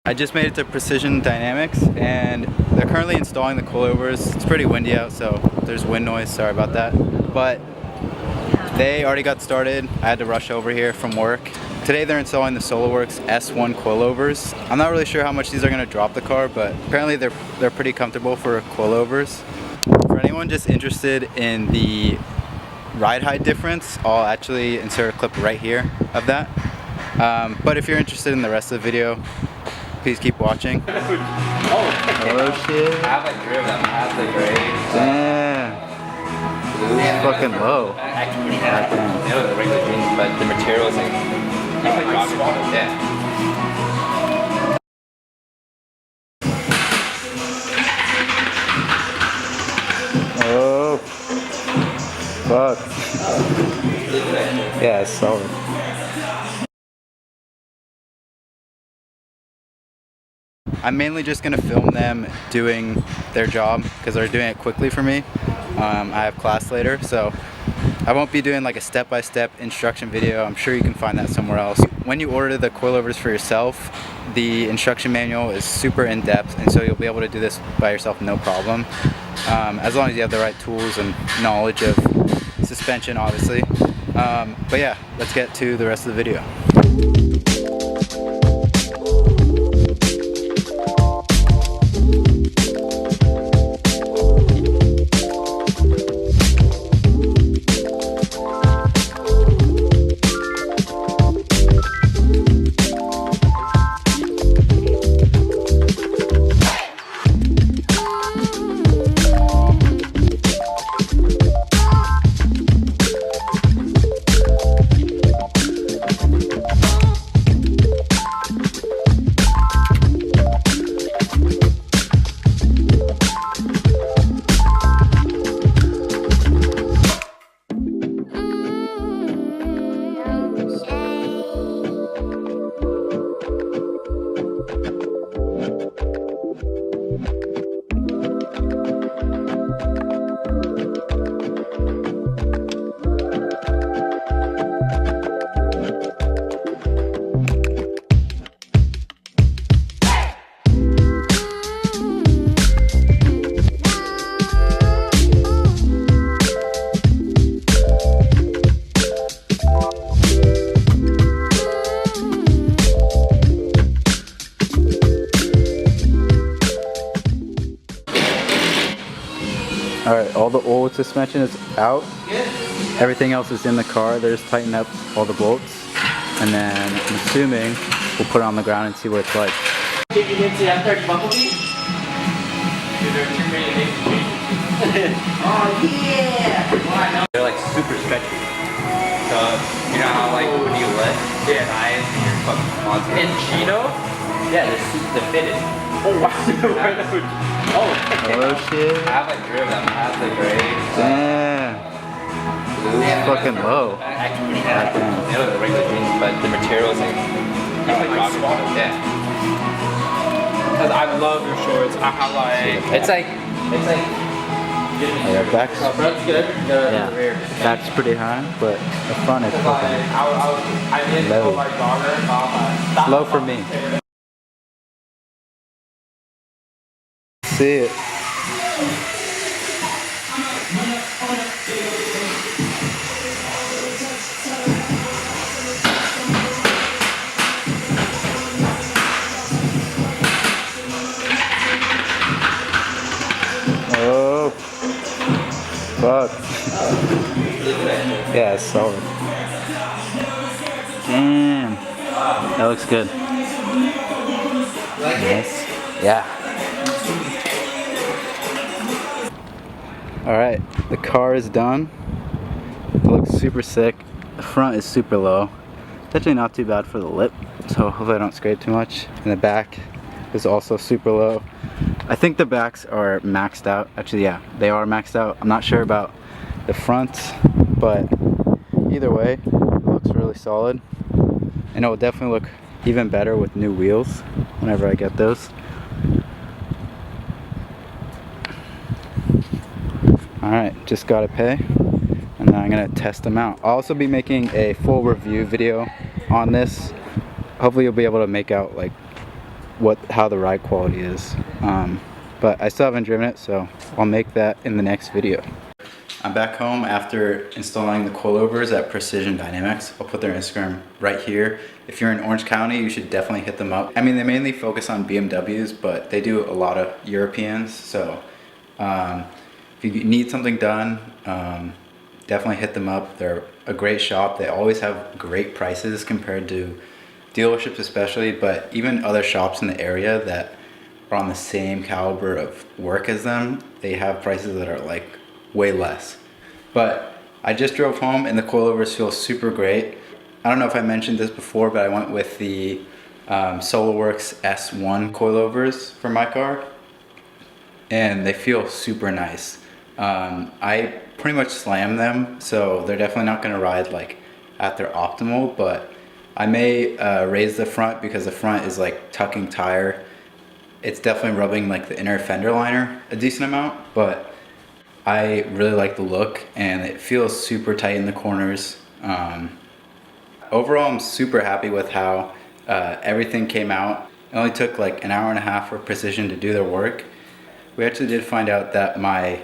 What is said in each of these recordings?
I just made it to Precision Dynamics and they're currently installing the coilovers. It's pretty windy out, so there's wind noise, sorry about that. But they already got started. I had to rush over here from work. Today they're installing the SOLOWORKS S1 coilovers. I'm not really sure how much these are going to drop the car, but apparently they're pretty comfortable for coilovers. For anyone just interested in the ride height difference, I'll actually insert a clip right here of that. But if you're interested in the rest of the video, please keep watching. Oh shit. I have like 3 of them. I have the gray. Damn. It's fucking low. Actually pretty high. They know the regular jeans, but the material is like rock. Yeah. Oh. Fuck. Yeah, it's solid. I'm mainly just going to film them doing their job because they're doing it quickly for me. I have class later, so I won't be doing like a step-by-step instruction video. I'm sure you can find that somewhere else. When you order the coilovers for yourself, the instruction manual is super in-depth, and so you'll be able to do this by yourself no problem, as long as you have the right tools and knowledge of suspension, obviously. But yeah, let's get to the rest of the video. Alright, all the old suspension is out. Everything else is in the car. They're just tightening up all the bolts. And then I'm assuming we'll put it on the ground and see what it's like. You didn't see that third bumblebee? Oh yeah! They're like super stretchy. So, you know how like when you lift, your eyes and your fucking monster. And Chino? Yeah, they're fitted. Oh wow! Oh shit. I have like 3 of them. I have the gray. Damn. It's fucking low. Actually pretty high. They know the regular jeans, but the material is like rock. Yeah. Because I love your shorts. I have like... It's like... Yeah, back's, Front's good. yeah, back's pretty high, but the front is fucking low. Low for me. See it. Oh, fuck. Yeah, it's solid. Damn. That looks good. Nice. Yeah. Alright, the car is done. It looks super sick. The front is super low. It's actually not too bad for the lip, so hopefully I don't scrape too much. And the back is also super low. I think the backs are maxed out. Actually, yeah, they are maxed out. I'm not sure about the front, but either way, it looks really solid. And it will definitely look even better with new wheels whenever I get those. Alright, just gotta pay, and then I'm gonna test them out. I'll also be making a full review video on this. Hopefully you'll be able to make out like how the ride quality is. But I still haven't driven it, so I'll make that in the next video. I'm back home after installing the coilovers at Precision Dynamics. I'll put their Instagram right here. If you're in Orange County, you should definitely hit them up. I mean, they mainly focus on BMWs, but they do a lot of Europeans. So if you need something done, definitely hit them up. They're a great shop. They always have great prices compared to dealerships especially, but even other shops in the area that are on the same caliber of work as them, they have prices that are like way less. But I just drove home and the coilovers feel super great. I don't know if I mentioned this before, but I went with the SOLOWORKS S1 coilovers for my car, and they feel super nice. I pretty much slam them, so they're definitely not going to ride like at their optimal, but I may raise the front because the front is like tucking tire. It's definitely rubbing like the inner fender liner a decent amount, but I really like the look and it feels super tight in the corners. Overall, I'm super happy with how everything came out. It only took like an hour and a half for Precision to do their work. We actually did find out that my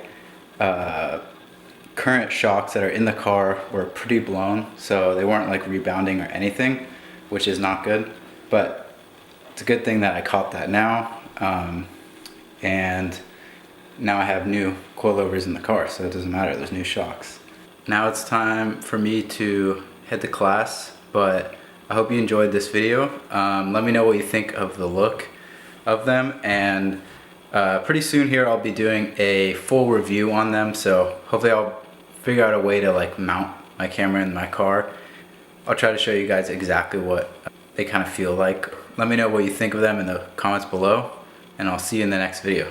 current shocks that are in the car were pretty blown, so they weren't like rebounding or anything, which is not good, but it's a good thing that I caught that now. And now I have new coilovers in the car, so it doesn't matter, there's new shocks. Now it's time for me to head to class, but I hope you enjoyed this video. Let me know what you think of the look of them, and pretty soon here I'll be doing a full review on them, so hopefully I'll figure out a way to like mount my camera in my car. I'll try to show you guys exactly what they kind of feel like. Let me know what you think of them in the comments below, and I'll see you in the next video.